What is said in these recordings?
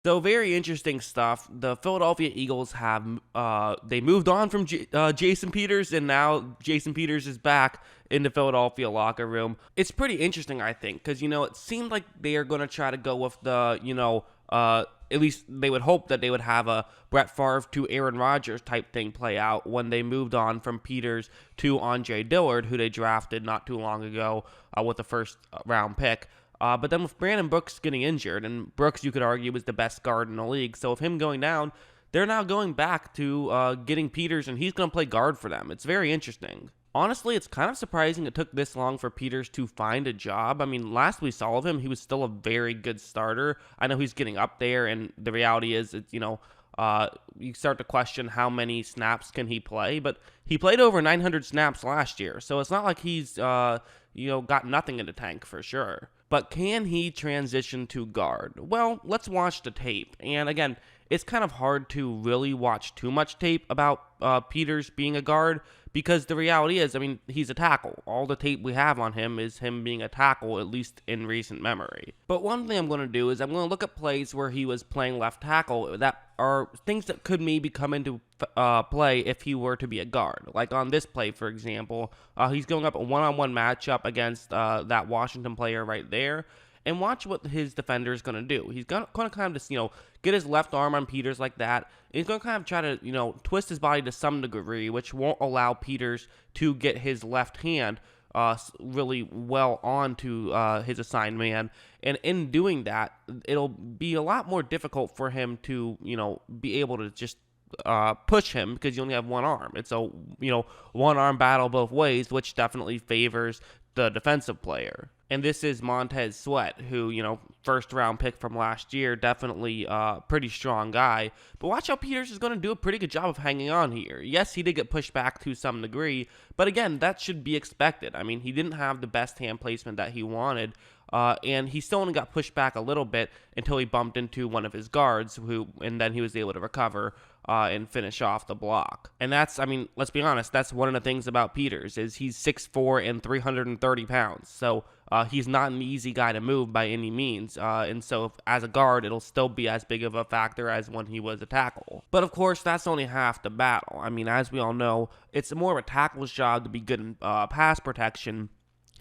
So very interesting stuff. The Philadelphia Eagles have they moved on from Jason Peters, and now Jason Peters is back in the Philadelphia locker room. It's pretty interesting, I think, because it seemed like they are going to try to go with the at least they would hope that they would have a Brett Favre to Aaron Rodgers type thing play out when they moved on from Peters to Andre Dillard, who they drafted not too long ago with the first round pick. But then with Brandon Brooks getting injured, and Brooks, you could argue, was the best guard in the league. So with him going down, they're now going back to getting Peters, and he's going to play guard for them. It's very interesting. Honestly, it's kind of surprising it took this long for Peters to find a job. I mean, last we saw of him, he was still a very good starter. I know he's getting up there, and the reality is, you start to question how many snaps can he play, but he played over 900 snaps last year, so it's not like he's, got nothing in the tank for sure. But can he transition to guard? Well, let's watch the tape. And again, it's kind of hard to really watch too much tape about Peters being a guard because the reality is, I mean, he's a tackle. All the tape we have on him is him being a tackle, at least in recent memory. But one thing I'm going to do is I'm going to look at plays where he was playing left tackle that are things that could maybe come into play if he were to be a guard. Like on this play, for example, he's going up a one-on-one matchup against that Washington player right there. And watch what his defender is going to do. He's going to kind of just, get his left arm on Peters like that. And he's going to kind of try to, twist his body to some degree, which won't allow Peters to get his left hand really well onto his assigned man. And in doing that, it'll be a lot more difficult for him to, be able to just push him because you only have one arm. It's a, one arm battle both ways, which definitely favors the defensive player. And this is Montez Sweat, who, first round pick from last year, definitely pretty strong guy. But watch how Peters is going to do a pretty good job of hanging on here. Yes, he did get pushed back to some degree, but again, that should be expected. I mean, he didn't have the best hand placement that he wanted, and he still only got pushed back a little bit until he bumped into one of his guards, and then he was able to recover and finish off the block. And that's, I mean, let's be honest, that's one of the things about Peters, is he's 6'4" and 330 pounds. So he's not an easy guy to move by any means. And so as a guard, it'll still be as big of a factor as when he was a tackle. But of course, that's only half the battle. I mean, as we all know, it's more of a tackle's job to be good in pass protection.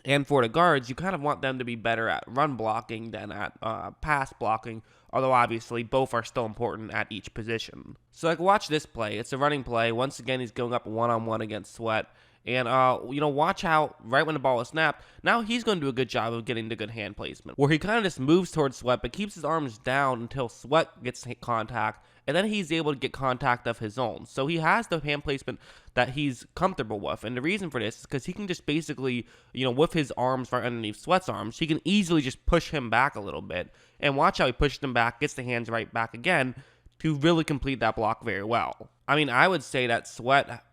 And for the guards, you kind of want them to be better at run blocking than at pass blocking, although obviously both are still important at each position. So like watch this play. It's a running play. Once again, he's going up one-on-one against Sweat. And, watch how right when the ball is snapped, now he's going to do a good job of getting the good hand placement, where he kind of just moves towards Sweat, but keeps his arms down until Sweat gets contact, and then he's able to get contact of his own. So he has the hand placement that he's comfortable with. And the reason for this is because he can just basically, with his arms right underneath Sweat's arms, he can easily just push him back a little bit. And watch how he pushes him back, gets the hands right back again to really complete that block very well. I mean, I would say that Sweat,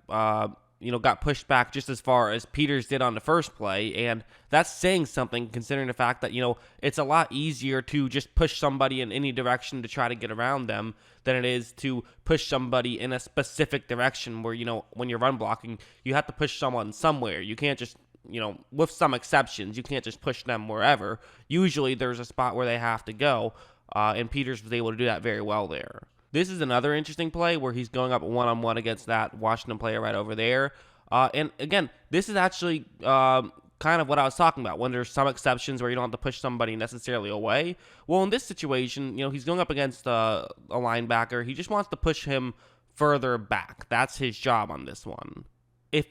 got pushed back just as far as Peters did on the first play, and that's saying something considering the fact that, it's a lot easier to just push somebody in any direction to try to get around them than it is to push somebody in a specific direction where, when you're run blocking, you have to push someone somewhere. You can't just, with some exceptions, you can't just push them wherever. Usually there's a spot where they have to go, and Peters was able to do that very well there. This is another interesting play where he's going up one-on-one against that Washington player right over there. And again, this is actually kind of what I was talking about, when there's some exceptions where you don't have to push somebody necessarily away. Well, in this situation, he's going up against a linebacker. He just wants to push him further back. That's his job on this one. If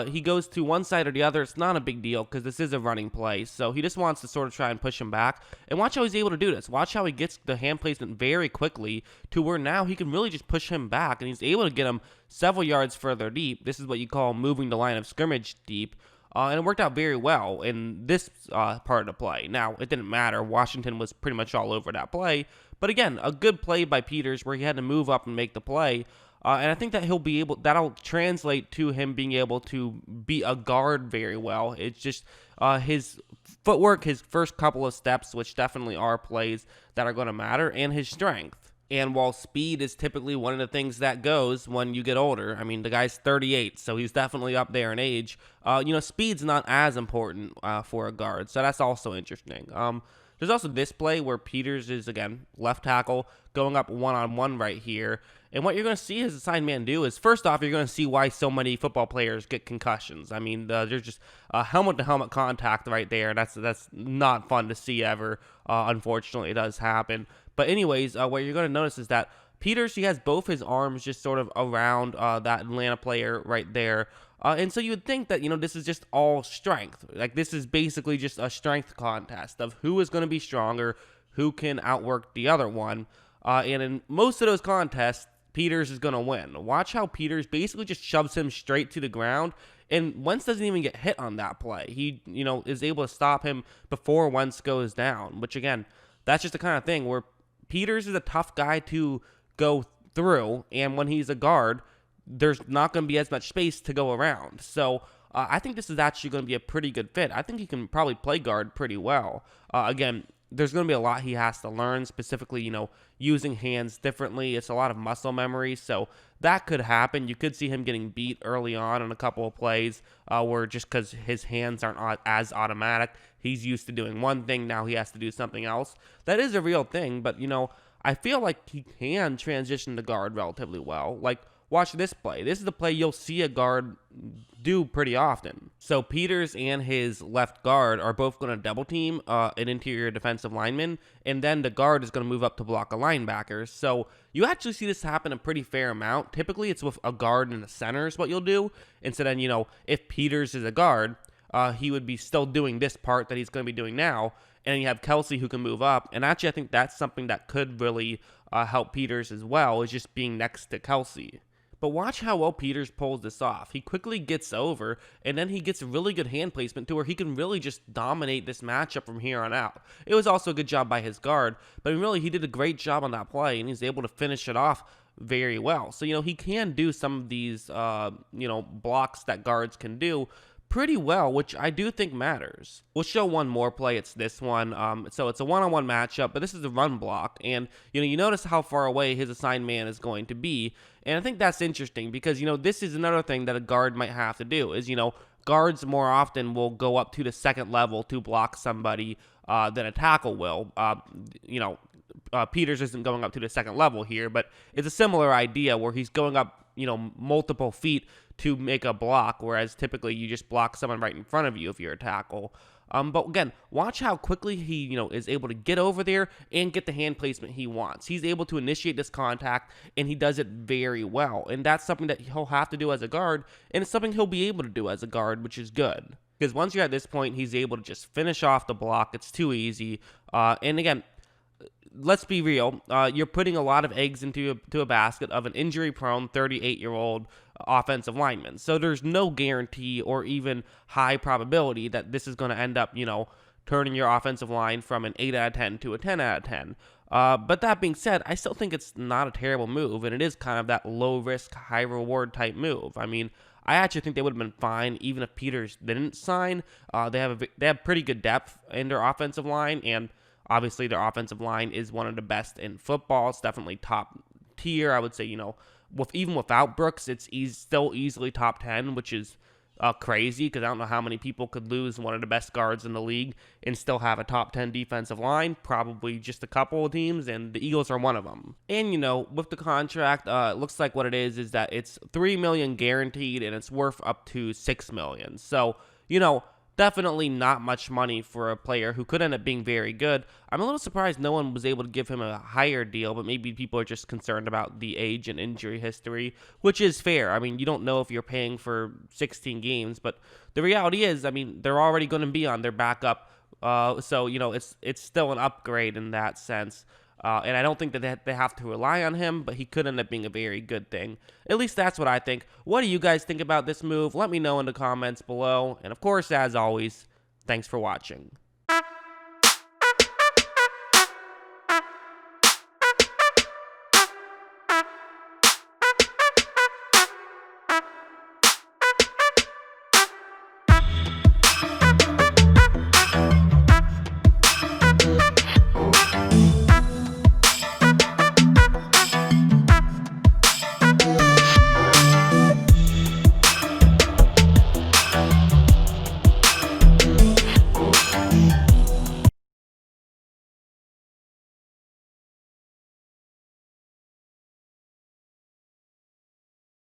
he goes to one side or the other, it's not a big deal because this is a running play. So he just wants to sort of try and push him back. And watch how he's able to do this. Watch how he gets the hand placement very quickly to where now he can really just push him back. And he's able to get him several yards further deep. This is what you call moving the line of scrimmage deep. And it worked out very well in this part of the play. Now, it didn't matter. Washington was pretty much all over that play. But again, a good play by Peters where he had to move up and make the play. And I think that that'll translate to him being able to be a guard very well. It's just his footwork, his first couple of steps, which definitely are plays that are going to matter, and his strength. And while speed is typically one of the things that goes when you get older, I mean, the guy's 38, so he's definitely up there in age. Speed's not as important for a guard, so that's also interesting. There's also this play where Peters is, again, left tackle, going up one-on-one right here. And what you're going to see his assigned man do is, first off, you're going to see why so many football players get concussions. I mean, there's just helmet-to-helmet contact right there. That's not fun to see ever. Unfortunately, it does happen. But anyways, what you're going to notice is that Peters, he has both his arms just sort of around that Atlanta player right there. And so you would think that, this is just all strength. Like, this is basically just a strength contest of who is going to be stronger, who can outwork the other one. And in most of those contests, Peters is going to win. Watch how Peters basically just shoves him straight to the ground, and Wentz doesn't even get hit on that play. He, is able to stop him before Wentz goes down, which, again, that's just the kind of thing where Peters is a tough guy to go through, and when he's a guard, there's not going to be as much space to go around. So I think this is actually going to be a pretty good fit. I think he can probably play guard pretty well. Again, there's going to be a lot he has to learn, specifically, using hands differently. It's a lot of muscle memory, so that could happen. You could see him getting beat early on in a couple of plays where just because his hands aren't as automatic, he's used to doing one thing, now he has to do something else. That is a real thing, but, I feel like he can transition to guard relatively well. Like, watch this play. This is the play you'll see a guard do pretty often. So Peters and his left guard are both going to double team an interior defensive lineman, and then the guard is going to move up to block a linebacker. So you actually see this happen a pretty fair amount. Typically, it's with a guard and a center is what you'll do. And so then, if Peters is a guard, he would be still doing this part that he's going to be doing now. And then you have Kelsey who can move up. And actually, I think that's something that could really help Peters as well, is just being next to Kelsey. But watch how well Peters pulls this off. He quickly gets over, and then he gets really good hand placement to where he can really just dominate this matchup from here on out. It was also a good job by his guard, but really he did a great job on that play, and he's able to finish it off very well. So, he can do some of these, blocks that guards can do pretty well, which I do think matters. We'll show one more play. It's this one. So it's a one-on-one matchup, but this is a run block. And, you notice how far away his assigned man is going to be. And I think that's interesting because, this is another thing that a guard might have to do is, guards more often will go up to the second level to block somebody than a tackle will. Peters isn't going up to the second level here, but it's a similar idea where he's going up, multiple feet to make a block, whereas typically you just block someone right in front of you if you're a tackle. But again, watch how quickly he, is able to get over there and get the hand placement he wants. He's able to initiate this contact, and he does it very well. And that's something that he'll have to do as a guard, and it's something he'll be able to do as a guard, which is good. Because once you're at this point, he's able to just finish off the block. It's too easy. And again, let's be real. You're putting a lot of eggs into a basket of an injury-prone 38-year-old offensive lineman. So there's no guarantee or even high probability that this is going to end up, turning your offensive line from an 8 out of 10 to a 10 out of 10. But that being said, I still think it's not a terrible move, and it is kind of that low-risk, high-reward type move. I mean, I actually think they would have been fine even if Peters didn't sign. They have pretty good depth in their offensive line, and obviously their offensive line is one of the best in football. It's definitely top tier. I would say, even without Brooks, it's still easily top 10, which is crazy because I don't know how many people could lose one of the best guards in the league and still have a top 10 defensive line. Probably just a couple of teams, and the Eagles are one of them. And, with the contract, it looks like what it is that it's $3 million guaranteed, and it's worth up to $6 million. So, definitely not much money for a player who could end up being very good. I'm a little surprised no one was able to give him a higher deal, but maybe people are just concerned about the age and injury history, which is fair. I mean, you don't know if you're paying for 16 games, but the reality is, they're already going to be on their backup. So, it's still an upgrade in that sense. And I don't think that they have to rely on him, but he could end up being a very good thing. At least that's what I think. What do you guys think about this move? Let me know in the comments below. And of course, as always, thanks for watching.